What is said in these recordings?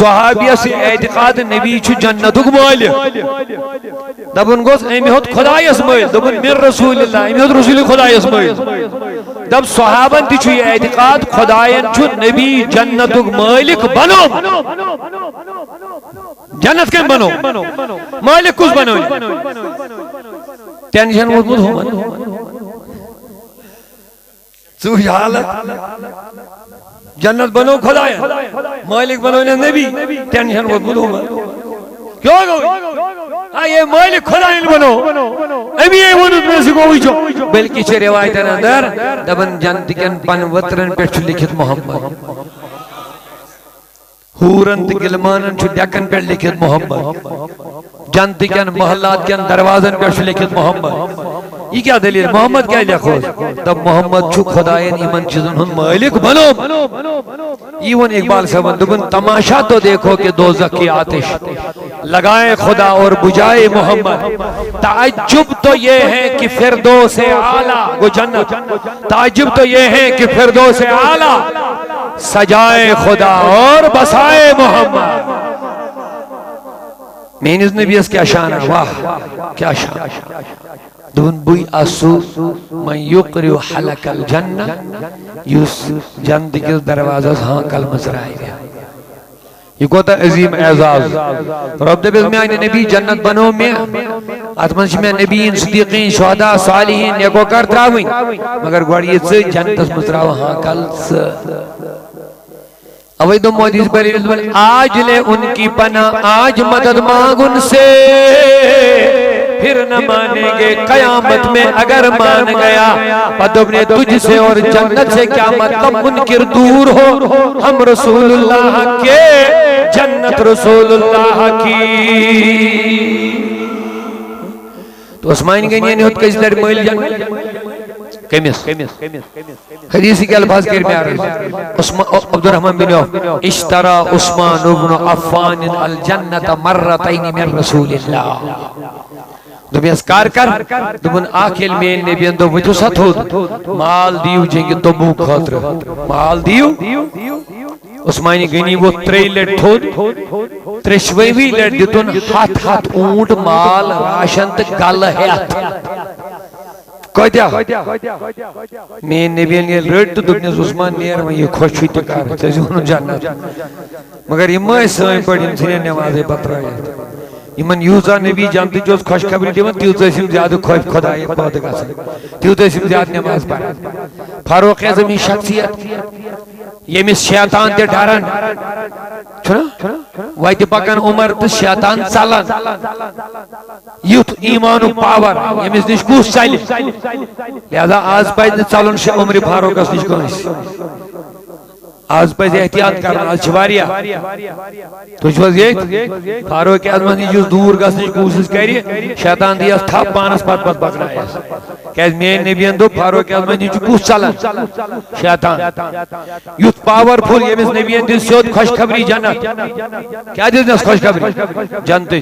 صحابیہ سے اعتقاد نبی چھ جنتک مالک دبن گوس امی ہوت خدایس مال دبن من رسول اللہ امی ہوت رسول خدایس مال دب صحابن تہ چھ اعتقاد خدایان چھ نبی جنتک مالک بنو جنت کم بنو مالک کس بنو ٹینشن ووتمت ہومن ژوچ حالت جنت بنو خدایان مالک بنو نبی ٹینشن ووتمت ہومن کیوں گو یہ مالک خدایان بنو ابھی یہ ونت میں سے کوئی جو بلکہ چھ روایتن اندر دبن جنت کن پن وطرن پہ چھ لکھت محمد حورن تہ گلمانن چھ ڈکن پہ لکھت محمد جنت کن محلات کن دروازن پہ چھ لکھت محمد یہ کیا دلیل محمد کیا لکھو تب محمد چھ خدایان ایمن چیزن ہن مالک بنو یہ ون اقبال صاحب دبن تماشا تو دیکھو کہ دوزخ کی آتش لگائے خدا اور بجائے محمد تعجب تو یہ ہے کہ فردوس اعلیٰ وہ جنت تعجب تو یہ ہے کہ فردوس اعلیٰ سجائے خدا اور بسائے محمد مینز نبی اس کیا شان ہے واہ کیا شان دون بوئی اسو من یقریو حلق الجنہ یوس جنت کے دروازہ ہاں کل مزرائی گیا یہ کوتا عظیم اعزاز رب دبیز میں آئین نبی جنت بنو میں اتمنش میں نبیین صدیقین شہداء صالحین یکو کر تراوین مگر گوڑی سے جنت مزراو ہاں کل سے اوئی دو مودیز بری آج لے ان کی پناہ آج مدد مانگ ان سے پھر نہ مانیں گے قیامت میں اگر مان گیا پدب نے تجھ سے اور جنت سے کیا مطلب منکر دور ہو ہم رسول اللہ کے جنت رسول اللہ کی تو اسمائن گئی نہیں ہوت کس در مویل جنت کمیس حدیثی کے الفاظ کر میں آ رہے عبد الرحمن بن عوف اشترى عثمان بن عفان الجنت مرتين من رسول اللہ دبی اسکار کر دبن آکھل میں نبیان دو وجہ ساتھ ہو مال دیو جنگی تبوک خاطر مال دیو عثمانی گنی وہ 3 لٹ تھود 3 لٹ دیتون ہاتھ اونٹ مال راشن تک گل ہے کہتا میں نبیان یہ رٹ تو دبنیز عثمان نیر میں یہ خوش ہوئی تکار تیزی انہوں جاننا مگر یہ ماں سائیں پڑھ انسانے نمازیں پترائی ایمن یوزا نبی جانتی جو اس خوش خبری دیون تیوز اسم زیادہ خوف خدای پادگا سے تیوز اسم زیادہ نماز پڑھا فاروق اعظمی شخصیت یہ میں شیطان تے ڈارن چھنا وائٹ پاکن عمر تے شیطان چالن یوت ایمان و پاور یہ میں نش کوس چل لہذا آج پاید چالن شاہ عمر فاروق اس نش کوس آج پہ احتیاط کرنا آج چھواریا تو چھوز یہ فاروق اعظم نے جو دور گسنے کی کوشش کری شیطان دیا تھا پانس پت پکڑا ہے کہ میں نبیان دو فاروق اعظم نے جو کوش چلا شیطان یوت پاورفل یہ میں نبیان دل سیود خوش خبری جنت کیا دیس خوش خبری جنت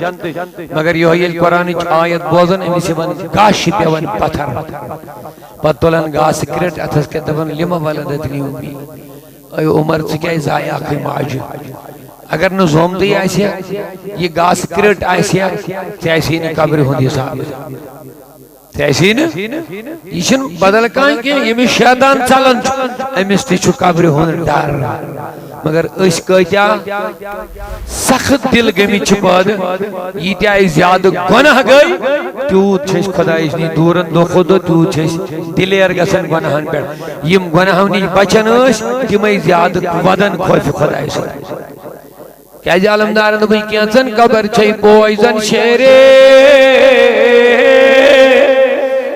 مگر یہ قرآن آیت بوزن امی سے ون گاشی پہ ون پتھر پتولن گاس کرٹ اتھس کے دبن لما ولدتنی امی اے عمر سے کیا ضائع آخری معاجر اگر نو زومتی آئیسی یہ گاس کرٹ آئیسی تیسی نے قبر ہوندی صاحب تیسی نے یہ چھن بدل کائیں کہ یہ میں شیطان چلن امیستی چھو قبر ہوندی ڈار مگر اس کہتیا سخت دل گمی چھپاد یہ تیا زیادہ گناہ گئی تیوت چھش خدایش نہیں دورن دو خود تیوت چھش دلیر گسن گناہن پر یم گناہونی بچن اس تیمئی زیادہ ودن خوف خدایش کیا جا علمدارن کوئی کینسن قبر چھئی پوائزن شیرے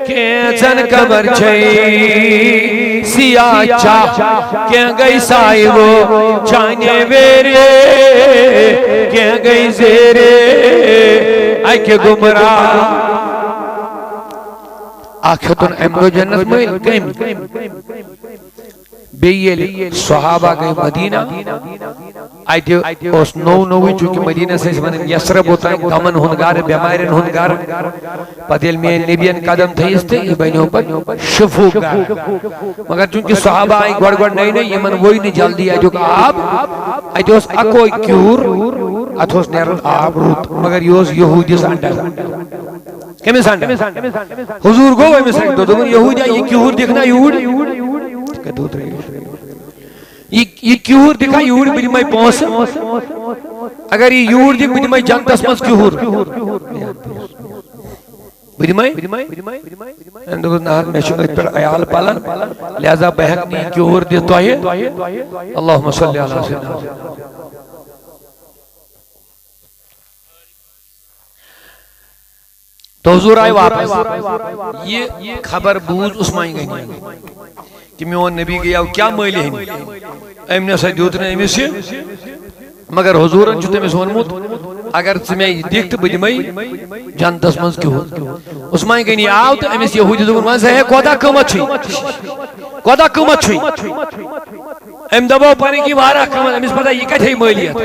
کینسن قبر چھئی سیاہ چاہ کیا گئی سائیو چانے ویرے کیا گئی زیرے آئیکے گمراہ آخیتون امرو جنت میں کم بیل صحابہ گئی مدینہ آئیتے اس نوی چونکہ مدینہ سے ونن یسرب ہوتا ہے غمن ہنگار بیمارین ہنگار پتیل میں نبیان قدم تھیستے یہ بینیوں پر شفو گار مگر چونکہ صحابہ آئی گوڑ گوڑ نئی نئی یہ من وہی نہیں جلدی آئی جو کہ آپ آئیتے اس اکوئی کیور اتھوس نیرن آپ روت مگر یہ اس یہودی سانڈا کمی سانڈا حضور گو میں سکتو دو یہودی یہ کیور دیکھنا یہود کہ دوت رہی یہ کیور دکھا یور بجھ میں پونس اگر یہ یور دیکھ بجھ میں جنتس مز کیور بجھ میں اندھو نہر میں شکل پر عیال پالن لہذا بہکنی کیور دیتا ہے اللہم صلی اللہ علیہ وسلم تو حضور آئے واپس یہ خبر بوز عثمان گئی کہ میون نبی گیا کیا مالی ہیں امن سا دیوتنے امی سے مگر حضورن چھتے میں سونمت اگر میں دیکھت بجمائی جانتس منز کیوں عثمان گئی آو تو امی سے یہودی دکھن منز ہے کودا قومت چھوئی ام دباو پانی کی وارا قومت امیس پتا یہ کٹھے مالیت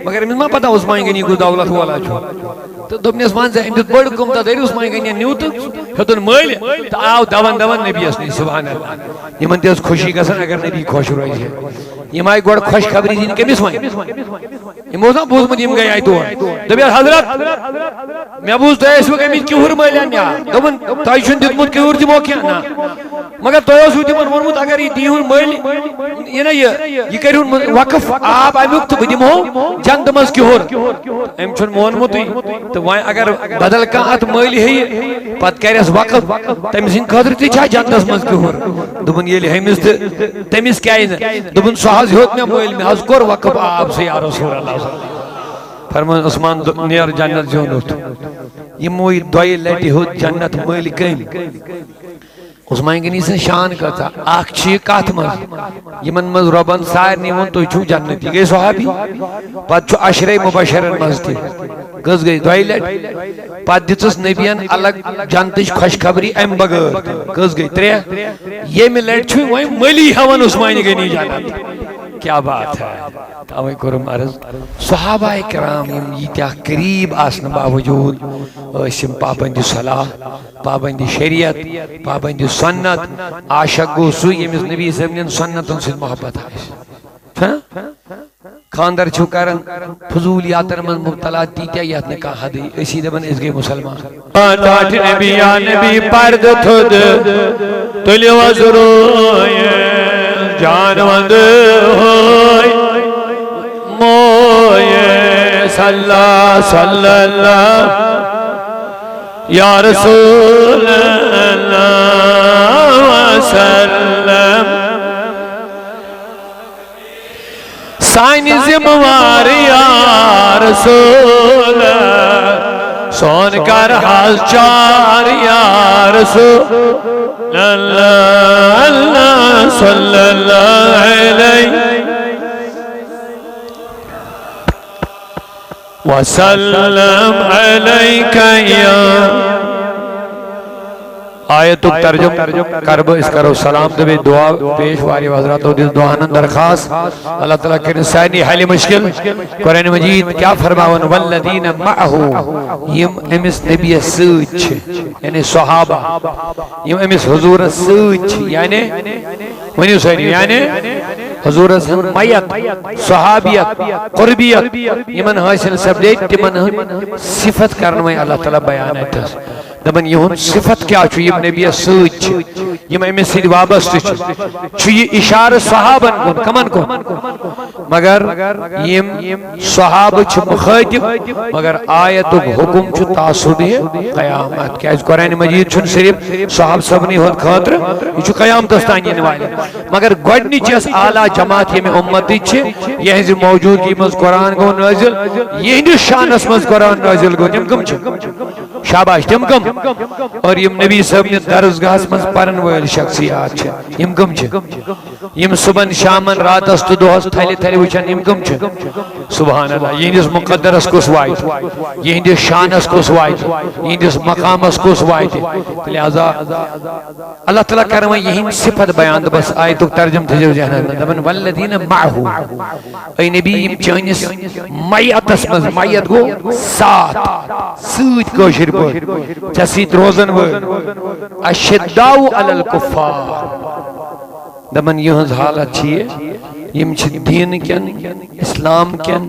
مگر امیس ما پتا عثمان گئی کو دولت والا چھو تو دبنی عثمان سے امدت بڑھ کمتا دیر عثمان گئی نیوت ہتن مالی تو آو دون نبی اسنی سبحان اللہ یہ منتی اس خوشی گسن اگر نبی خوش رہی ہے یہ مائی گوڑ خوش خبری دین کے مسوائیں یہ موزا بوز مدیم گئی آئی تو دبیار حضرت میں بوز تو ایسو کہ امید کیور مالیان نیا دبن تائیشن دیتمت کیور دی موقع نا مگر تو ایسو دیمن ورمت اگر یہ دیون مالی یہ نا یہ کرون وقف آپ آئی وقت بدیم ہو جند مز کیور ام چھن مون متی تو وائن اگر بدل کانت مالی ہے پت کریس وقف تمسین خاطر تی چھا جندس مز کیور دبن یہ لحیمز تمیز کیا ہے دبن سوحاز ہوت میں مویل میں حض کور وقف آپ سے یا رسول اللہ فرمان عثمان نیر جنت زیون ہوت یہ موی دوئی لیٹی ہوت جنت مویل کئی عثمان کی نیسن شان کرتا آخ چی کات مز یہ من مز ربان سائر نیمون تو چھو جنتی گئی صحابی پت چھو عشرے مبشرن مز تھی گز گئی دوئی لیٹ پت دیتس نبیان الگ جانتش خوشخبری ام بگر گز گئی ترے یہ میں لیٹ چھوئی وہی ملی ہون عثمانی گئی نہیں جانا کیا بات ہے تاوئی کرم عرض صحابہ کرام یہ تیا قریب آسن باوجود اسم پابندی صلاح پابندی شریعت پابندی سنت عاشق گو سوئی امس نبی زمین سنتن سے محبت ہے خاندر چھو کرن فضولیاتر من مبتلا تیتیا یاد نے کہا دی اسی دبن اس گئے مسلمان آٹھ نبی یا نبی پرد تھد تلی وزروی جانوند ہوئی موئی صلی اللہ یا رسول اللہ وسلم سائن زموار یا رسول سون کر حال چار یا رسول اللہ اللہ صلی اللہ علیہ وسلم علیکہ یا آیتو ترجم کرب اس کرو سلام دبی دعا پیش واری وزرات ہو دیس دعانن درخواست اللہ تعالیٰ کے نسائنی حلی مشکل قرآن مجید کیا فرماؤن والذین معہو یم امس نبی سوچ یعنی صحابہ یم امس حضور سوچ یعنی ونیو سائنی یعنی حضور میت صحابیت قربیت یمن حاصل سبدیت تمن صفت کرنوئی اللہ تعالیٰ بیان ہے دبن یہون صفت کیا چھو یم نبی سوچ یم امی سید وابست چھو یہ اشار صحابن کن کمن کن مگر یم صحاب چھو مخاطب مگر آیت و حکم چھو تاثر ہے قیامت کیا اس قرآن مجید چھن صرف صحاب سبنی ہوت خاطر یہ چھو قیام دستانی نوائلے مگر گوڑنی چیز اعلیٰ جماعت یہ امتی چھے یہ حضر موجود کی مز قرآن کو نازل یہ ہندو شان اس مز قرآن نازل کو تم کم چھو شاباش تم کم اور یم نبی صاحب نے درسگاہ مز پرن ویل شخصیات چھے یم کم چھے یم صبح شامن راتس تو دہس تھلہِ تھلہِ وچھان یم کم چھ سبحان اللہ یہندس مقدرس کس وایت یہندس شانس کس وایت یہندس مقامس کس وایت لہذا اللہ تعالیٰ کرو یہند صفت بیان بس آیتک ترجم تھجو ذہنس من دپن والذین معہو اے نبی یم چانس میتس مز میت گو ساتھ سۭتۍ کٲشِر پٲٹھۍ ژےٚ سۭتۍ روزن وٲلۍ اشداء علی الکفار دپن یہنز حالت چھ یم چھ دین کین اسلام کین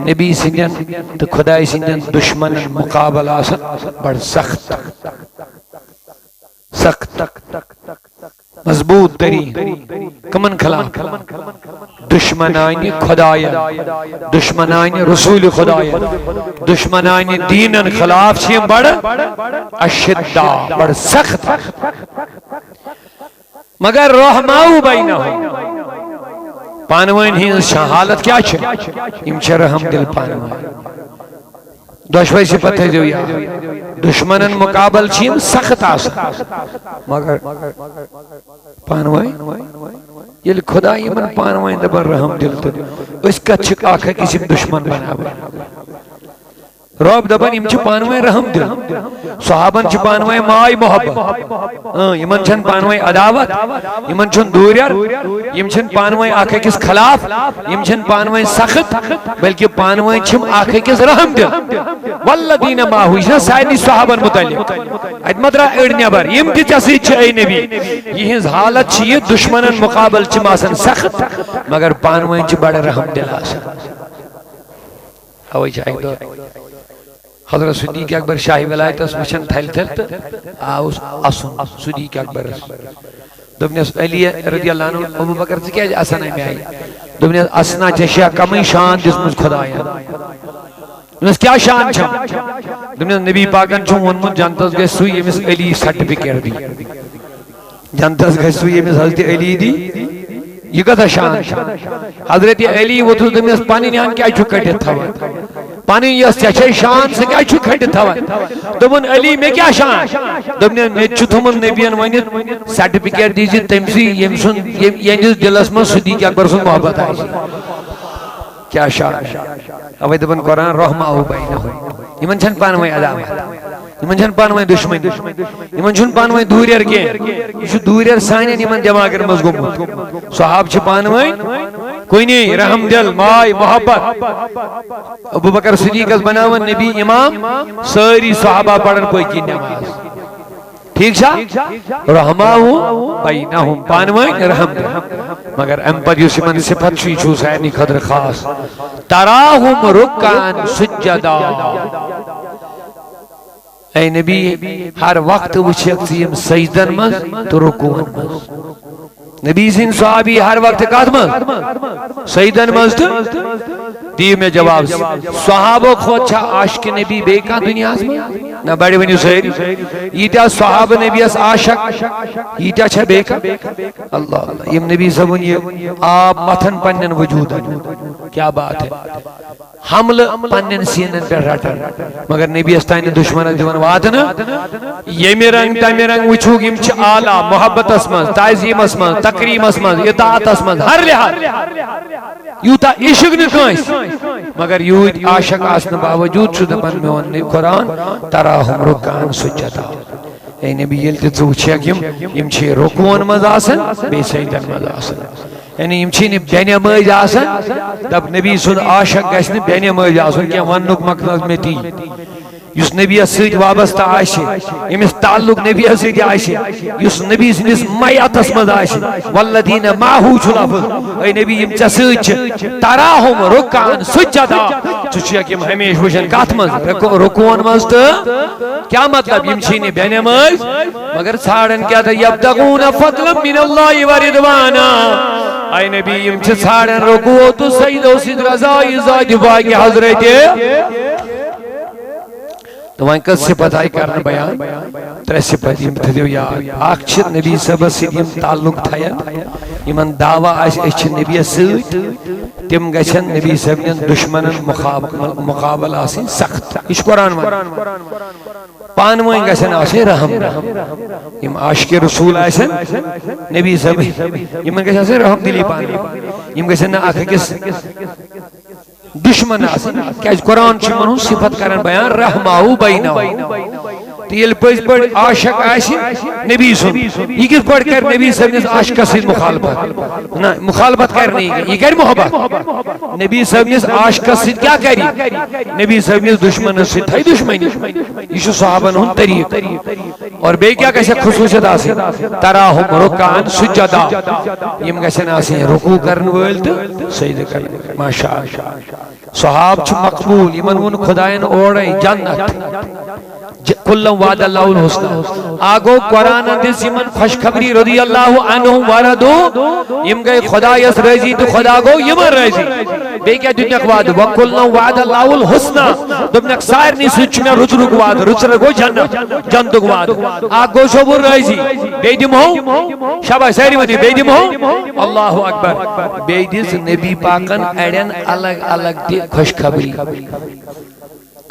نبی سندین تو خدای سندین دشمن مقابل آسن بڑ سخت سخت مضبوط ترین کمن خلاف دشمنان خدایان دشمنان رسول خدایان دشمنان دینن خلاف چھ بڑ اشداء بڑ سخت مگر رحماؤ بینہم پانوین ہی حالت کیا چھ یم چھ رحم دل پانوین دشوئی سے پتہ جو یا دشمنن مقابل چھ سخت آسا مگر پانوین یل خدا یمن پانوین دبر رحم دل تو اس کا چھک آکھا کسی دشمن بنا رب دپن یم چھ پانویں رحم دل صحابن چھ پانویں مائی محبت یمن چھن پانویں عداوت یمن چھن دوریر یم چھن پانویں آکھے کس خلاف یم چھن پانویں سخت بلکہ پانویں چھم آکھے کس رحم دل والذین ماہو یہ سائنی صحابن متعلق ادمدرہ اڑنیا بر یم تی چسی چھ اے نبی یہ حالت چھ یہ دشمنن مقابل چھ ماسن سخت مگر پانویں چھ بڑا رحم دل آسن اوئی چاہیے دو حضرت صدیق اکبر شاہی ولایت اس مشن تھل تھل آؤس اسن صدیق اکبر دوبنیس علی رضی اللہ عنہ ابو بکر سے کیا اسنا میں آئی دوبنیس اسنا چشیا کمی شان جس مجھ خدایا دوبنیس کیا شان چھا دوبنیس نبی پاکن چھو ونمت جانتاز گئے سوئی امس علی سرٹیفکیٹ دی جانتاز گئے سوئی امس حضرت علی دی یہ کتا شان حضرت علی وہ تو دمیس پانی نیان کیا چھو کٹے تھا پانی یس چچے شان سے کیا چھو کٹے تھا دبن علی میں کیا شان دبن میں چھتمن نبیان ونیت سرٹیفکیٹ دیجئے تمسی یہ جس دلس میں صدیق اکبر سن محبت آئی کیا شان اوہ دبن قرآن رحمہ ہو بینہو یمن چھن پانویں عداوت یمن چھن پانویں دشمن یمن چھن پانویں دوریر کے یہ دوریر سانین یمن دماغر مزگم صحاب چھ پانویں کوئی نہیں رحم دل مائی محبت ابو بکر صدیق از بناون نبی امام ساری صحابہ پڑھن کوئی کی نماز ٹھیک شاہ رحماؤ بینہم پانویں رحم دل مگر ام پر یوسی من صفت چوئی چھو سینی خدر خاص تراہم رکان سجدہ اے نبی ہر وقت وچھک تیم سجدن مز تو رکون مز نبی سن صحابی ہر وقت کات مز سجدن مز تو دیو میں جواب صحابہ خود چھا عاشق نبی بے کان دنیا میں نہ بڑی ونیو سہری یہ تیا صحابہ نبی اس عاشق یہ تیا چھا بے کان اللہ اللہ یہ نبی سبن یہ آپ متن پنن وجود کیا بات ہے حمل پنن سینن پر رٹن مگر نبی استائن دشمن دیون واتن یہ رنگ تمی رنگ وچھو گیم چھ آلہ محبت اسمن تعظیم اسمن تقریم اسمن اطاعت اسمن ہر لحاظ یوتا عشق نکائس مگر یوت عاشق آسن باوجود شد پن میں ون قرآن تراہم رکان سجدہ اے نبی یلتی تو چھ یم چھ رکون مز آسن بے سیدن مز آسن یعنی یم چھ بین مز آسن دب نبی سن عاشق گشن بین مز آسن کیا ونک مقصد میں تی یس نبی سید وابستہ آشی امس تعلق نبی سید آشی یس نبی سنس میاتس مز آشی والذین معہو چھلافظ اے نبی یم چا سید چھ تراہم رکان سجدہ چوچیا کہ ہمیش وشن کات مز رکون مز تو کیا مطلب یم چھینی بین مز مگر ساڑن کیا تھا یبتغون فضلا من اللہ وردوانا اے نبی یم چھ ساڑن رکو تو سید و سید رضائی زادی باقی حضرت تو وہیں کس صفت آئی کرنا بیان ترے صفت یم تھیو یاد اکھ چھ نبی صاحب سیم تعلق تھیا یمن دعویٰ اچھ نبی سۭتۍ تم گژھن نبی صاحب دشمنن مقابل آسن سخت یہ قرآن پان ون گژھن آسن رحم یم عاشق رسول آسن نبی صاحب یمن گژھِ آسن رحم دلی پان یم گژھن نہ اکھ أکِس دشمن آسن کیاز قرآن چھ یمن صفت کران بیان رحماؤ بینہم تو یل پز پڑ عاشق آسی نبی سن یہ کس پڑ کر نبی صاحب نس عاشق سے مخالفت نہ مخالفت کرنی یہ کر محبت نبی صاحب نس عاشق سے کیا کری نبی صاحب نس دشمن سے تھئی دشمنی یہ صحابن ہن طریق اور بے کیا کیسے خصوصیت آسی تراہم رکعان سجدا یم گژھن آسی رکوع کرن وٲلۍ تہٕ سجدہ کرن ماشاءاللہ صحاب چھ مقبول یمن ون خدائن اوڑے جنت کلم وعد اللہ الحسنہ آگو قرآن دس یمن خوشخبری رضی اللہ عنہم وردو یم گئے خدا یس رضی تو خدا گو یمن رضی بے کیا دنیاک وعد وکلم وعد اللہ الحسنہ دبنک سائر نی سچ میں رچرک وعد رچرک گو جنت جنتک وعد آگو شبر رضی بے دم ہو شبہ سیری مدی بے دم ہو اللہ اکبر بے دس نبی پاکن ایڈن الگ الگ دی خوشخبری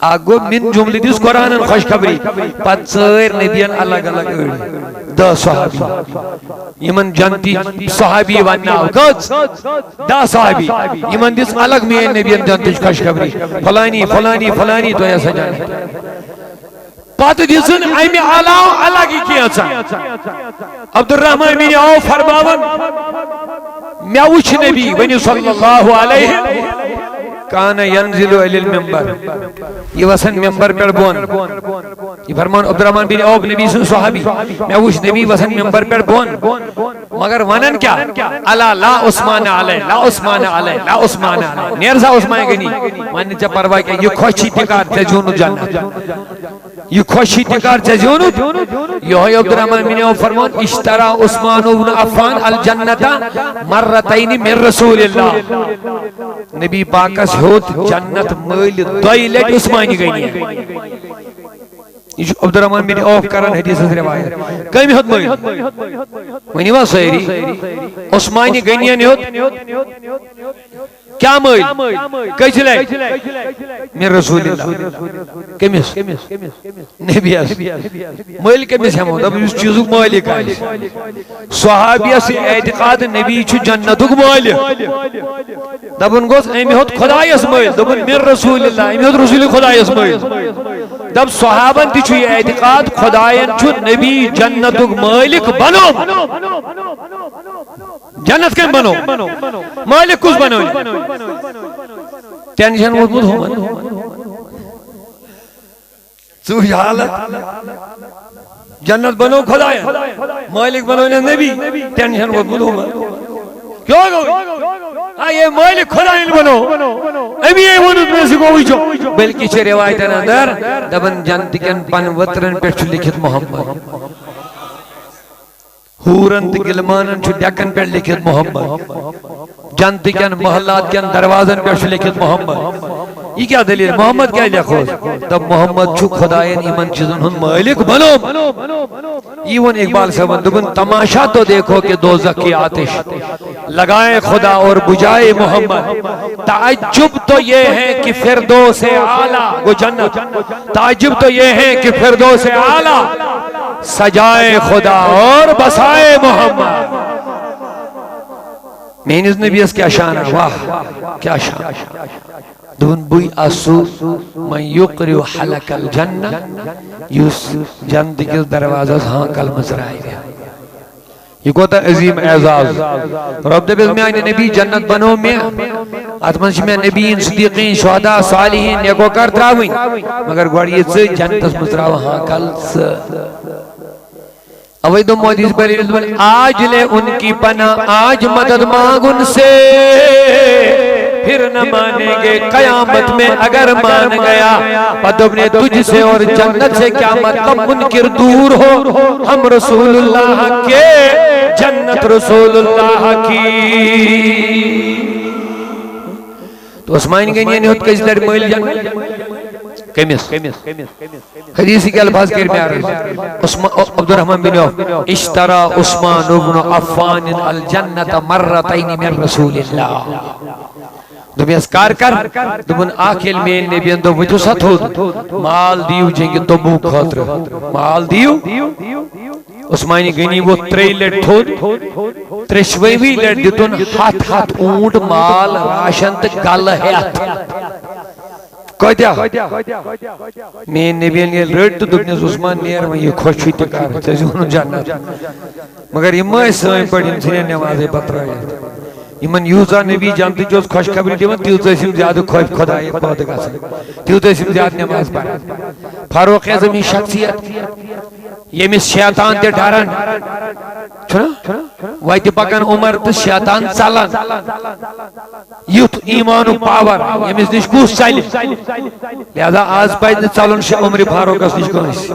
آگو من جملی دیس قرآن خوشخبری پت سیر نبیان الگ الگ اڑی 10 صحابی یمن جنتی صحابی ونناو کچ 10 صحابی یمن دیس الگ میں نبیان جنتی خوشخبری فلانی فلانی فلانی تو ایسا جانے پت دیسن ایمی علاو الگی کیا چا عبدالرحمن بن عوف فرماون میاوچ نبی ونی صلی اللہ علیہ کان ینزل الی المنبر یہ وسن منبر پر بون یہ فرمان عبدالرحمن بن عوف نبی سے صحابی میں وش نبی وسن منبر پر بون مگر ونن کیا الا لا عثمان علی لا عثمان علی لا عثمان علی نیرزا عثمان گنی من چ پرواہ کہ یہ خوشی تکار تجون جنت یہ خوشی تکار تجون یہ عبدالرحمن بن عوف فرمان اشترى عثمان بن عفان الجنت مرتين من رسول اللہ نبی پاک ہوت جنت مل دوئی لٹ عثمانی گئی ہے عبدالرحمن بن عوف کرن حدیث سے روایت کمی ہوت مل ونی وا سیری عثمانی گئی نہیں ہوت کیا مل کیسے لے من رسول اللہ کمیس نبی اس مل کمیس ہم اب اس چیزوں مالک ہے صحابیہ سے اعتقاد نبی چھ جنتک مالک دبن گوس ایمی ہوت خدایس مل دبن من رسول اللہ ایمی ہوت رسول خدایس مل دب صحابن تی چھ اعتقاد خدایان چھ نبی جنتک مالک بنو جنت کن بنو مالک کس بنو ٹینشن مضبوط ہو سوچ حالت جنت بنو خدایان مالک بنو نبی ٹینشن مضبوط ہو کیوں گو یہ مالک خدایان بنو ابھی یہ ونت میں سے کوئی جو بلکہ چھ روایتن اندر دبن جنت کن پن وطرن پر چھ لکھت محمد ہورن تی گلمانن چھ ڈیکن پر لکھت محمد جنت کن محلات کن دروازن پر چھ لکھت محمد یہ کیا دلیل محمد کیا لکھو تب محمد چھ خدایان ایمن چیزن ہن مالک بنو یہ ون اقبال صاحب دبن تماشا تو دیکھو کہ دوزخ کی آتش لگائے خدا اور بجائے محمد تعجب تو یہ ہے کہ فردوس اعلیٰ وہ جنت تعجب تو یہ ہے کہ فردوس اعلیٰ سجائے خدا اور بسائے محمد مینز نبی اس کیا شان ہے واہ کیا شان دون بوئی اسو من یقریو حلق الجنہ یوس جنت کس دروازہ ہاں کل مزرائی گیا یہ کوتا عظیم اعزاز رب دبیز میں آئین نبی جنت بنو میں اتمنش میں نبیین صدیقین شہداء صالحین نیکو کر تراوین مگر گوڑی سے جنت مزراو ہاں کل سے اوید مودیز بری آج لے ان کی پناہ آج مدد مانگ ان سے پھر نہ مانیں گے قیامت میں اگر مان گیا پدب نے تجھ سے اور جنت سے کیا مطلب منکر دور ہو ہم رسول اللہ کے جنت رسول اللہ کی تو اسمائن گئی نہیں ہوت کس در مل جنت کمس حدیث کے الفاظ کر میں عرض عبد الرحمن بن عوف اشترى عثمان بن عفان الجنة مرتين من رسول اللہ دبیس کار کر دبن آکھل میں نبی اندو وچو ستھود مال دیو جنگی تبوک خاطر مال دیو عثمانی گنی وہ 3 لٹ تھود 3 لٹ دیتون ہاتھ اونٹ مال راشن تک گل ہے کوئی میں نبی نے رٹ تو دبنیس عثمان نیر میں یہ خوش ہوئی تکار تیزی انہوں جاننا مگر یہ ماں سائیں پڑھ انسینے نمازیں بطرائی یمن یوزا نبی جانتی جو خوش خبری دیون تیوز اسم زیادہ خوف خدای پادگا سے تیوز اسم زیادہ نماز پڑھا فاروق اعظم شخصیت یمیس شیطان تے ڈارن چھنا وائتی پاکن عمر تے شیطان سالن یوت ایمان و پاور یمیس نشکوس چالی لہذا آز پاید چالن عمر فاروق اس نشکوس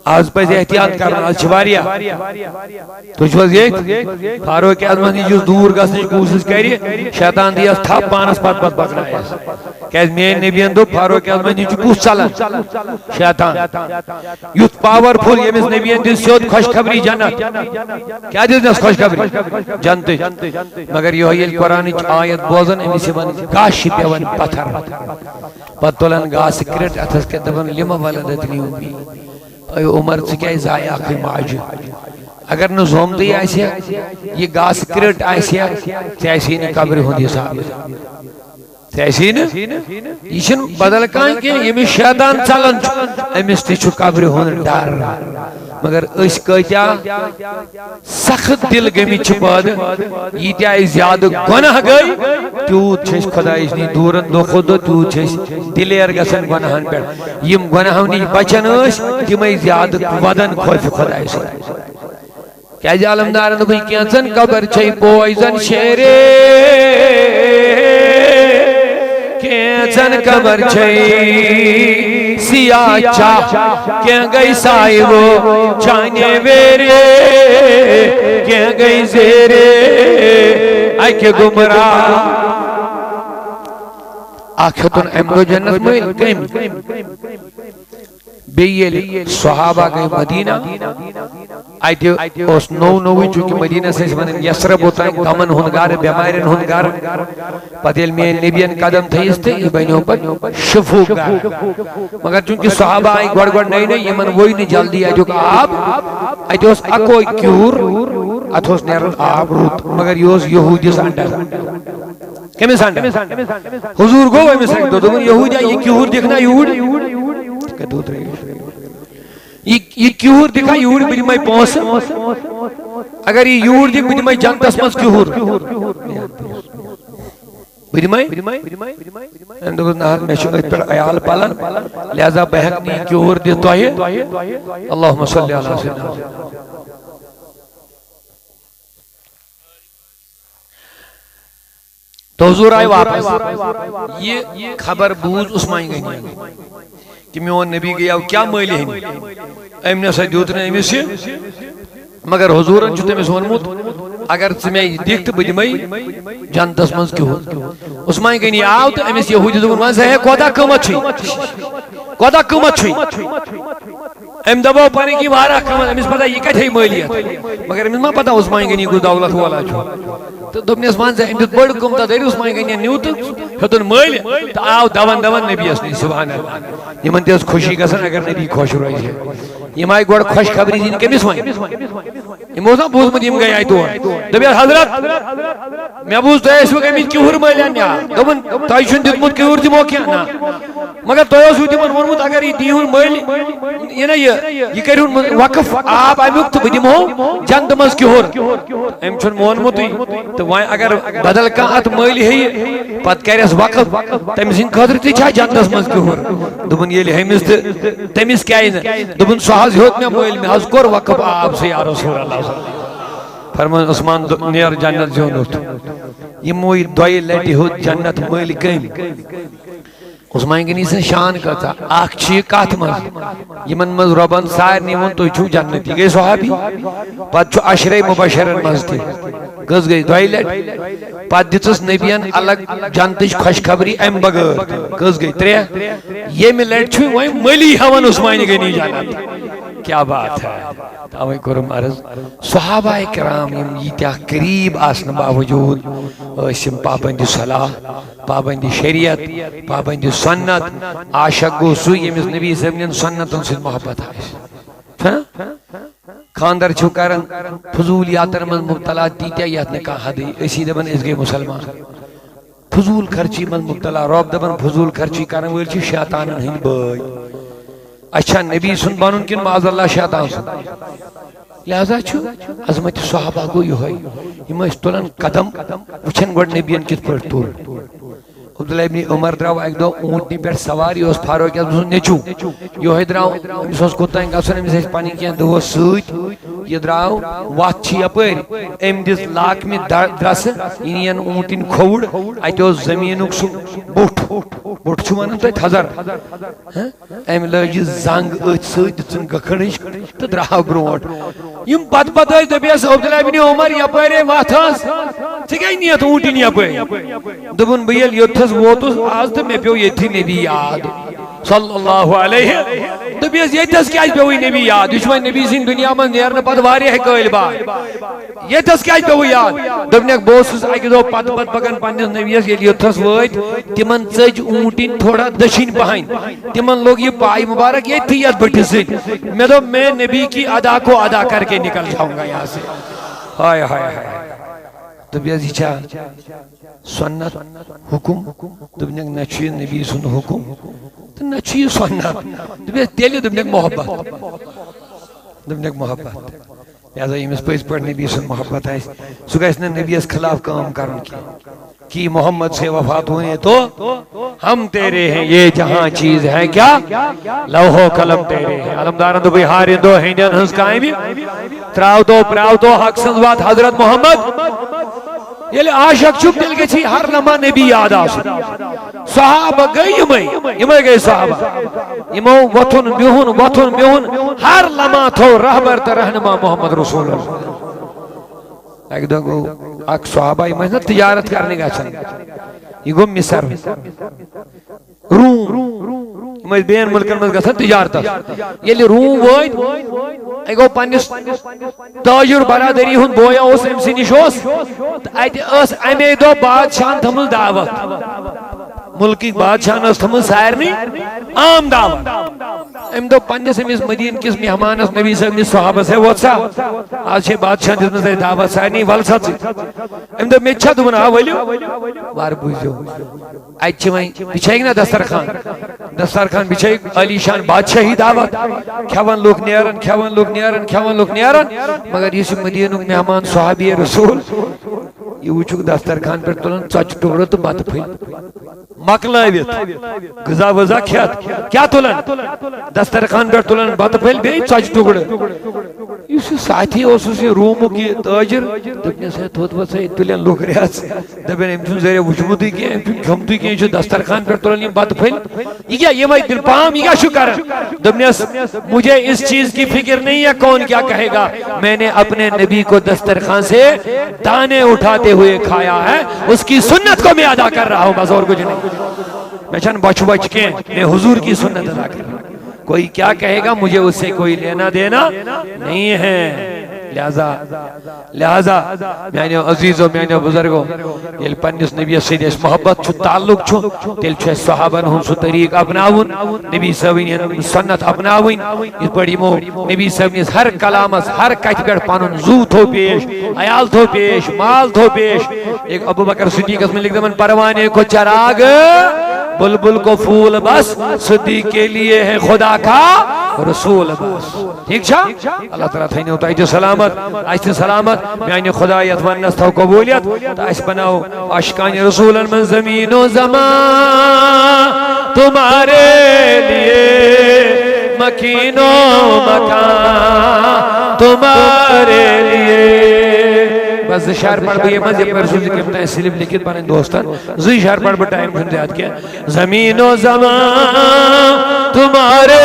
آز پہ احتیاط کرنا آج چھواریا تو چھوز یہ فاروق اعظم نے جو دور گسنے کی کوشش کری شیطان دیا تھا پانس پت پکڑا ہے کہ میں نبی اندو فاروق اعظم نے جو کوشش چلا شیطان یوت پاورفل یہ مس نبی اندو سیود خوش خبری جنت کیا دیس خوش خبری جنت مگر یہ قرآن آیت بوزن امی سے بن گاشی پیون پتھر پتولن گاس کرٹ اتھس کے دبن لما ولدتنی امی اے عمر سے کیا ضائع آخری معاج اگر نو زوم دی آئیسیا یہ گاس کرٹ آئیسیا تیسی نے قبر ہوں دی صاحب تیسی نے ایشن بدل کائیں کہ یہ میں شیطان چلن امیستی چھو قبر ہوں ڈار مگر اس کہتا سخت دل گمی چھپاد یہ تیا زیادہ گناہ گئی تیوت چھش خدا اشنی دورن دو خود تیوت چھش دلیر گسن گناہن پر یم گناہونی بچن اس تیمیں زیادہ ودن خوف خدا اشنی کیا جا علمدارن کوئی کینسن قبر چھئی پوائزن شیرے کینسن قبر چھئی سیاہ چاہ کیا گئی سائیو چانے ویرے کیا گئی زیرے آئی کے گمراہ آخرتن امرو جنت میں کم بیئے صحابہ گئی مدینہ آئیتے اس نوی چونکہ مدینہ سے سمجھیں یسرب ہوتا ہے دمن ہنگار بیمائرن ہنگار پتیل میں نبیان قدم تھیستے یہ بینیوں پر شفوق گار مگر چونکہ صحابہ آئی گوڑ نئی نئی یمن وہی نہیں جلدی آئی جو کہ آپ آئیتے اس اکوئی کیور اتھوس نیرن آپ روت مگر یہ اس یہودی سانڈا کمی سانڈا حضور گو میں سکتو تو یہودی یہ کیور دیکھنا کہ دودھ رہی یہ کیور دکھا یور بھی میں پہنس اگر یہ یور دیکھ بھی میں جانتس مز کیور بھی میں اندھو نہر میں شکر پر ایال پالن لہذا بہکنی کیور دیتا ہے اللہم صلی اللہ علیہ وسلم تو حضور آئے واپس یہ خبر بوز عثمان گئی کہ میون نبی گیا کیا مالی ہیں امن سا دیوتنے امی سے مگر حضورن چھتے میں سونموت اگر تمہیں دیکھت بدمائی جانتس منز کیوں عثمان گئی آو تو امی سے یہودی دور منز ہے کودا قیمت چھوئی ام دباو پانے کی وارا قیمت امیس پتا یہ کٹھے مالیت مگر امیس ما پتا عثمان گئی کو دولت والا چھو تو دبنی عثمان سے امدت بڑھ کمتا داری عثمان گئی نیوت ہتن مالی تو آو دون نبی اسنی سبحان اللہ یہ منتی اس خوشی گسن اگر نبی خوش رہی ہے یہ مائی گوڑ خوش خبری دین کے مسوائیں یہ موزا بوز مدیم گئی آئی تو دبی حضرت میں بوز تو ہے اس وقت امید کی ہر مالی آنیا دبن تائیشن دیت مد کی ہر دی موقع نا مگر تو ہے اس وقت من ورمت اگر یہ دی ہر مالی یہ نا یہ کری ہر وقف آپ آئی وقت بدیم ہو جند مز کی ہر ام چھن مونمتی تو وائن اگر بدل کانت مالی ہے پت کری اس وقف تمیزین خاطر تی چھا جندس مز کی ہر دبن یہ لی ہمیز تمیز کیا ہے دبن سوحاز ہوت میں مویل میں حضکر وقف آپ سے یا رسول اللہ صلی اللہ علیہ وسلم فرمان عثمان نیر جنت زیون ہوتا یہ موی دوئی لیٹی ہوت جنت مویل کہیں عثمان گنی سے شان کرتا آخ چی کات مز یہ من مز ربان سائر نیمون تو چھو جنتی گئے صحابی پت چھو عشر مبشرن مز تھی گز گئی دۄیہِ لٹہِ پتہٕ دِژٕس نبیَن الگ جنتٕچ خوشخبری امہِ بغٲر گز گئی ترٛےٚ ییٚمہِ لٹہِ چھُ وۄنۍ مٔلی ہٮ۪وان عثمانہِ غنی جنت کیا بات ہے توے کوٚرُم عرض صحابہ کرام یِم ییٖتیٛاہ قریٖب آسنہٕ باوجوٗد ٲسۍ یِم پابندِ صلاح پابندِ شریعت پابندِ سنت عاشق گوٚو سُے ییٚمِس نبی صٲبنٮ۪ن سنتن سۭتۍ محبت آسہِ خاندر چھُ کران فضوٗلیاتن منٛز مبتلا تیٖتیٛاہ یتھ نہٕ کانٛہہ حدٕے أسی دپان أسۍ گٔے مُسلمان فضوٗل خرچی منٛز مبتلا رۄب دپان فضوٗل خرچی کرن وٲلۍ چھِ شیطانن ہٕنٛدۍ بٲے اچھا نبی سُنٛد بنُن کِنہٕ معاذ اللہ شیطان سُنٛد لہذا چھُ عظمت صحابہ گوٚو یِہوے یِم ٲسۍ تُلان قدم وٕچھن گۄڈٕ نبیَن کِتھ پٲٹھۍ تُل عبداللہ ابن عمر درٛاو اکہِ دۄہ اوٗنٛٹنہِ پٮ۪ٹھ سوار یہِ اوس فاروق اعظم سُنٛد نیٚچوٗ یِہوے درٛاو أمِس اوس کوٚتام گژھُن أمِس ٲسۍ پنٕنۍ کینٛہہ دوس سۭتۍ یہِ درٛاو وتھ چھِ یپٲرۍ أمۍ دِژ لاکمہِ درسہٕ یہِ نِیَن اوٗنٛٹِنۍ کھووُر اتہِ اوس زمیٖنُک سُہ بوٚٹھ چھُ ونان تۄہہِ تھزر أمۍ لٲج یہِ زنٛگ أتھۍ سۭتۍ دِژٕن گٔکھٕڑٕچ تہٕ درٛاو برٛونٛٹھ یِم پتہٕ ٲسۍ دٔپیس عبداللہ ابن عمر یپٲرۍ وتھ ٲس ژٕ کیٛازِ نِیَتھ اوٗنٛٹِنۍ یپٲرۍ دوٚپُن بہٕ ییٚلہِ یوٚتتھس ووتُس آز تہٕ مےٚ پیوٚو ییٚتھی نبی یاد صلی اللہ علیہ دٔپیس ییٚتھس کیٛازِ پیوٚوُے نبی یاد یہِ چھُ وۄنۍ نبی سٕنٛدِ دُنیا منٛز نیرنہٕ پتہٕ واریاہ قٲلۍ باد ییٚتھس کیٛازِ پیوٚوُے یاد دوٚپنکھ بہٕ اوسُس اکہِ دۄہ پتہٕ پکان پننِس نبیَس ییٚلہِ یوٚتھس وٲتۍ تِمن ژٔج اوٗنٛٹِنۍ تھوڑا دٔچھِنۍ پہن تِمن لوٚگ یہِ پاے مُبارک ییٚتھی یتھ بٔٹھِس سۭتۍ مےٚ دوٚپ میں نبی کی ادا کو ادا کر کے نکل جاؤں گا یہاں سے ہائے ہائے ہائے دوٚپیس یہِ چھا سنت حکم دوٚپنکھ نہ چھُ یہِ نبی سُنٛد حکم تہٕ نہ چھُ یہِ سنت دوٚپیس تیٚلہِ دوٚپنکھ محبت لہذا ییٚمِس پٔزۍ پٲٹھۍ نبی سُنٛد محبت آسہِ سُہ گژھِ نہٕ نبیَس خلاف کٲم کرُن کینٛہہ کی محمد سے وفات ہوئے تو ہم تیرے ہیں یہ جہاں چیز ہے کیا لوح و قلم تیرے ہیں علمدارن دوٚپُے ہارِندو ہیٚنٛدٮ۪ن ہٕنٛز کامہِ ترٛاوتو پرٛاوتو حق سٕنٛز وَتھ حضرت محمد ییٚلہِ عاشق چھُ تیٚلہِ گژھِ ہر لمحہ نبی یاد آسُن صحابہ گٔے یِمے گٔے صحابہ یِمو وۄتھُن بِہُن ہر لمحہ تھوٚو رہبر تہٕ رہنما محمد رسول اللہ اکہِ دۄہ گوٚو اکھ صحابہ یِم ٲسۍ نا تجارت کرنہِ گژھان یہِ گوٚو مصر روم یِم ٲسۍ بیٚین مُلکن منٛز گژھان تجارتس ییٚلہِ روم وٲتۍ یہِ گوٚو پننِس تاجر برادری ہُنٛد بویا اوس أمۍ سٕے نِش اوس تہٕ اَتہِ ٲس اَمے دۄہ بادشاہن تھٲومٕژ دعوت مُلکٕکۍ بادشاہن ٲس تھٲومٕژ سارنٕے عام دعوت أمۍ دوٚپ پننِس أمِس مدیٖنہٕ کِس مہمانس نبی صٲبنِس صحابس ہے ووٚتھ سا آز چھے بادشاہن دِژمٕژ اَسہِ دعوت سارنٕے وَل سا ژٕ أمۍ دوٚپ مےٚ تہِ چھا دوٚپُن آ ؤلِو وارٕ بوٗزِو اَتہِ چھِ وۄنۍ بِچھٲیِکھ نا دسترخان بِچھٲیِکھ عالی شان بادشاہی دعوت کھٮ۪وان لُکھ نیران مگر یُس یہِ مدیٖنُک مہمان صحابی رسول یہِ وٕچھُکھ دسترخان پٮ۪ٹھ تُلان ژۄچہِ ٹُکرٕ تہٕ بتہٕ پھٔلۍ مۄکلٲوِتھ غذا وزا کھٮ۪تھ کیٛاہ تُلان دسترخان پٮ۪ٹھ تُلان بتہٕ پھٔلۍ بیٚیہِ ژۄچہِ ٹُکرٕ یُس یہِ ساتھی اوسُس یہِ روٗمُک یہِ تٲجر دوٚپنس ہے تھوٚد وۄتھ سا ییٚتہِ تُلن لُکھ رٮ۪ژ دپن أمۍ چھُنہٕ ذٔریعہٕ وٕچھمُتٕے کینٛہہ أمۍ چھُنہٕ کھیوٚمتُے کینٛہہ یہِ چھُ دسترخان پٮ۪ٹھ تُلان یِم بتہٕ پھٔلۍ یہِ کیٛاہ یِمے دِل پام یہِ کیٛاہ چھُ کران دوٚپنس مجھے اس چیز کی فکر نہیں ہے کون کیا کہے گا میں نے اپنے نبی کو دسترخوان سے دانے اٹھاتے ہوئے کھایا ہے اس کی سنت کو میں ادا کر رہا ہوں بس اور کچھ نہیں میں چھن بچ کے میں حضور کی سنت ادا کر رہا ہوں کوئی کیا کہے گا مجھے اس سے کوئی لینا دینا نہیں ہے لہذا میانیو عزیزو میانیو بزرگو ییٚلہِ پننِس نبیَس سۭتۍ اَسہِ محبت چھُ تعلق چھُ تیٚلہِ چھُ اَسہِ صحابن ہُنٛد سُہ طریٖق اپناوُن نبی صٲبٕنۍ سنت اپناوٕنۍ یِتھ پٲٹھۍ یِمو نبی صٲبنِس ہر کلامس ہر کتھِ پٮ۪ٹھ پنُن زُو تھوٚو پیش عیال تھوٚو پیش مال تھوٚو پیش ایک ابو بکر صدیقس مُتعلق دپان پروانے کو چراغ بلبل کو پھول بس صدیق کے لیے ہے خدا کا رسول بس ٹھیک چھا اللہ تعالیٰ تھٲینو تۄہہِ تہِ سلامت اَسہِ تہِ سلامت میانہِ خدایت وننس تھو قبولیت تہٕ اَسہِ بناو عاشقانِ رسولن منٛز زمین و زمان تمہارے لیے مکین و مکان تمہارے لیے بس زٕ شعر پڑھ بہٕ یِمن یہِ پٔرۍ سوٗزِکھ یِم تۄہہِ سِلپ لیکھِتھ پنٕنۍ دوستن زٕے شعر پڑھ بہٕ ٹایم چھُنہٕ زیادٕ کینٛہہ زمین و زمان تمہارے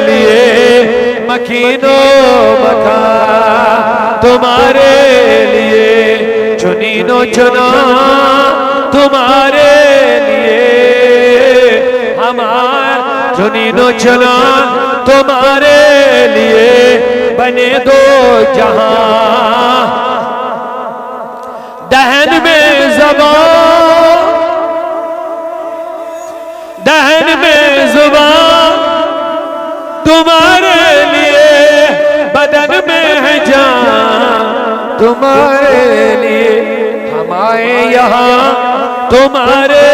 لیے مکین و مکان تمہارے لیے چنین و چنا تمہارے لیے ہمارے چنین و چنا تمہارے لیے بنے دو جہاں دہن میں زبان دہن میں زبان تمہارے لیے بدن میں ہے جان تمہارے لیے ہم آئے یہاں تمہارے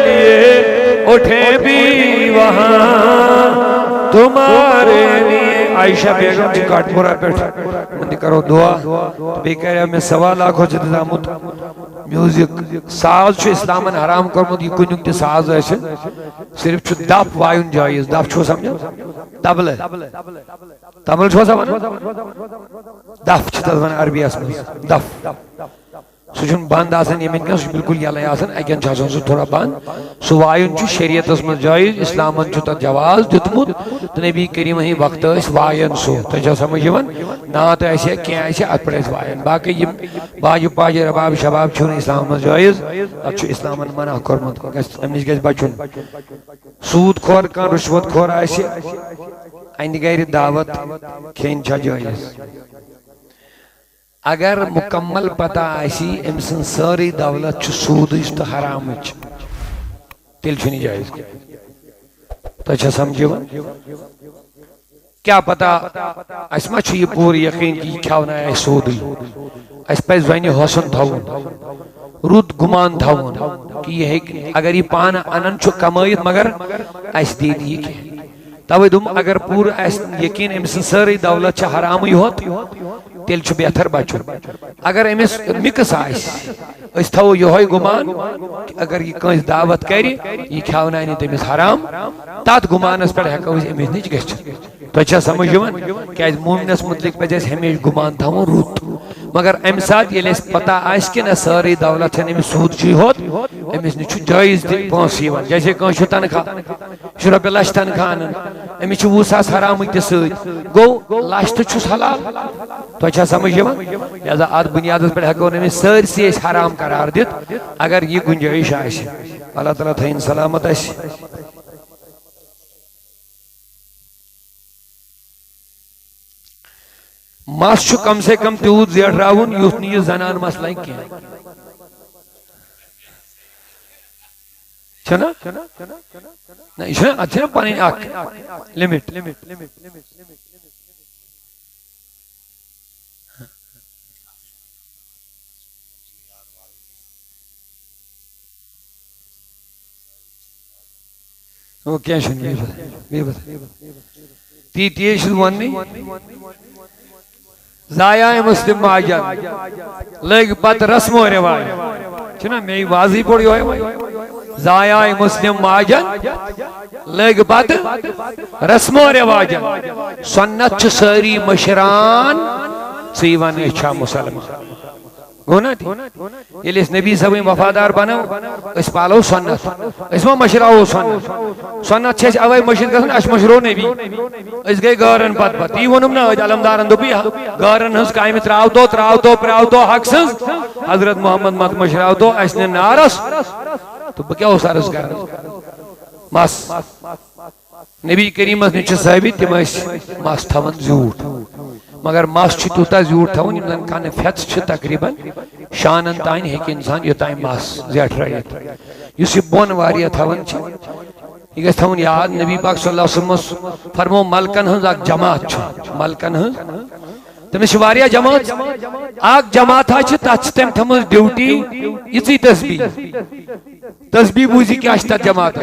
لیے اٹھے بھی وہاں تمہارے لیے عائشہ بیگم جی کاٹپورہ بیٹھا مندی کرو دعا بے کہہ رہا میں سوال آکھو چیتے دامت میوزک ساز چھو اسلامن حرام کرمت یہ کنیوں تی ساز ہے صرف چھو دف وائن جائز دف چھو سمجھا تبل ہے تبل چھو سمجھا دف چھتا دفن عربی اسم دف سوچن باند آسن یہ منکن سوچ بالکل یالای آسن اگین چھاسن سو تھوڑا باند سو وائن چھو شریعت اسم جائز اسلامن چھو تا جواز دتمود تو نبی کریم ہی وقت اس وائن سو تو چھا سمجھون نا تو ایسے کیا ایسے اتپڑ اس وائن باقی یہ باجو پاجی رباب شباب چھون اسلام جائز اچھو اسلامن منع کرمت امنیش گیس بچون سود کھور کان رشوت کھور ایسے آئندی غیر دعوت کھین چھا جائز اگر مکمل پتہ آسی امسن ساری دولت چھ سودش تو حرامچ تیل چھنی جائز تو اچھا سمجھو کیا پتہ اس ما چھ یہ پوری یقین کی کھاونا ہے سودی اس پہ زوینی حسن تھاون رود گمان تھاون کہ یہ ہے اگر یہ پانا انن چھ کمائید مگر اس دید یہ کہ توی دم اگر پور یقین امسن ساری دولت چھ حرامی ہوت تیل چھو بہتر بچو اگر امس مکس آئیس اس تھو یہ ہوئی گمان اگر یہ کنس دعوت کری یہ کھاونائنی تیمیس حرام تات گمان اس پر حقا اس امس نیچ گشت تو اچھا سمجھوان کہ اس مومنس مطلق پہ جیس ہمیش گمان تھا وہ روت مگر امساد یہ لیس پتا آئیس کہ نا ساری دولت ہے امس سود چی ہوت امس نیچو جائز دی پانسی وان جیسے کون شو تنخوا شرب لش تنخوانن امس چھو ووساس حرام اکتسید گو لش تو چھوس حلال تو اچھا سمجھو لہذا آدھ بنیاد پر حقوں نے سرسی اس حرام قرار دیت اگر یہ گنجائش آئیش اللہ تعالیٰ تھا سلامت آئیش ماس چھو کم سے کم تیود زیاد راون یوتنی یہ زنان مسئلہ کیا چھنا نہیں چھنا اچھنا پانی آکھ لیمٹ وہ کیا شنی بے بتا تیتیے شد ونی زایاء مسلم ماجان لگ پت رسم و روائی چھنا میں واضح پڑی ہوئے زایاء مسلم ماجان لگ پت رسم و رواجان سنت چھ ساری مشران سیوان اچھا مسلمان گونا تھی یہ لیس نبی صاحب وفادار بناو اس پالو سنت اس میں مشراو سنت چھے اوے مشرد کسن اش مشرو نبی اس گئے گارن پت یہ ونم نا علمدارن دو بھی گارن ہنس قائم تراو تو حق سنس حضرت محمد مت مشراو تو اس نے نارس تو بکیا ہو سارس کرن ماس نبی کریم اس نے چھے صاحبی تیم اس ماس تھون زیوٹ مگر ماس چھ توتا زیوٹ تھون یمن کانے فیتس چھ تقریباً شانن تائن ہے کہ انسان یہ تائن ماس زیٹ رہیت یسی بون واریہ تھون چھ یہ گئے تھون یاد نبی پاک صلی اللہ علیہ وسلم فرمو ملکن ہنز آگ جماعت چھ ملکن ہنز تمہیں شواریہ جماعت آگ جماعت آج تاچ تم تھمز ڈیوٹی اسی تسبیح بوزی کی آشتا جماعت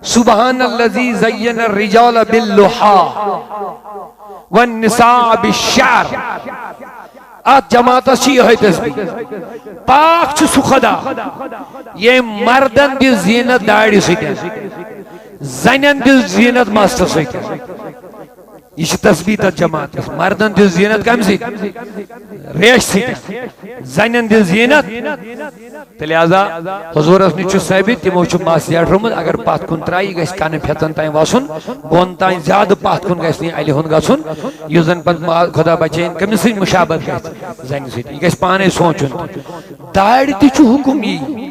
سبحان اللذی زین الرجال باللحا والنساء بالشعر آج جماعت اسی ہے تسبیح پاک چھ سخدا یہ مردن دی زینت داڑی سیتے زینن دی زینت ماسٹر سیتے یہ تسبیح تر جماعت مردن دس زینت کم سی ریش سی زنن دس زینت لہذا حضور نش ثابت تمو مس زیٹھرمت اگر پت کن ترائی گھس کن پھیتن تین وسن بون تین زیادہ پت کن گھس نی علی ہند گھن اس زن پہ خدا بچین کمس سی مشابت گھس زن سی یہ گھس پانے سوچن داڑ تہ حکم یہ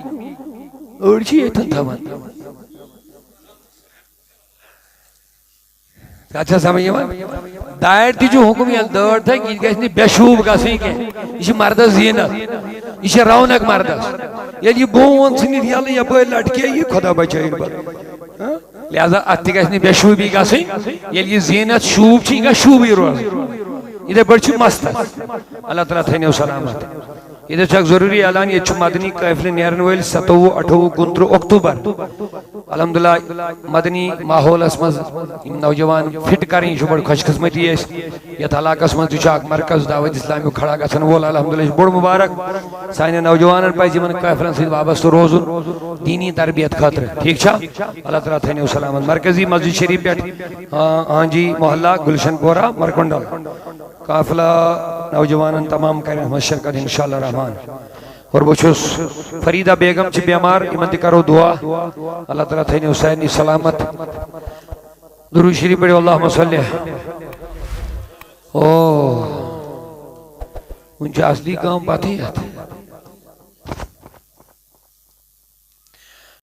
أڑ چھ یتن تھوان اچھا سمجھ داڑ تہ حکم یل دٲڑ تھے یہ گھس نی بے شوب گھسن کی یہ مردس زینت یہ رونق مردس یل یہ بون ثنت یل یپر لٹکے یہ خدا بچائن لہذا ات تہ گھس نی بے شوبی گھسن یل یہ زینت شوب چھ یہ گھس شوبی روز یہ بڑھ مست اللہ تعالیٰ تھنو سلامت یہ ضروری اعلان یہ مدنی قافلہ نیرن ول 27 28 29 اکتوبر الحمدللہ مدنی ماحولس مز نوجوان فٹ کریں یہ بڑ خوش قسمتی یت علاقہ مز مرکز دعوت اسلامی کھڑا گھن وول الحمدللہ بڑ مبارک سان نوجوان پز قافلن ست وابستہ روزن دینی تربیت خاطر ٹھیک چھا اللہ تعالیٰ تھنو سلامت مرکزی مسجد شریف پہ ہاں جی محلہ گلشن پورہ مرکنڈل قافلہ نوجوان تمام کریں شرکت انشاءاللہ رحمان اور بچھس فریدہ بیگم چھ بیمار ایمن تہ کرو دعا اللہ تعالیٰ تھنو سارنی سلامت درود شریف پڑھو اللہم صلی او ان اصلی کام پتہ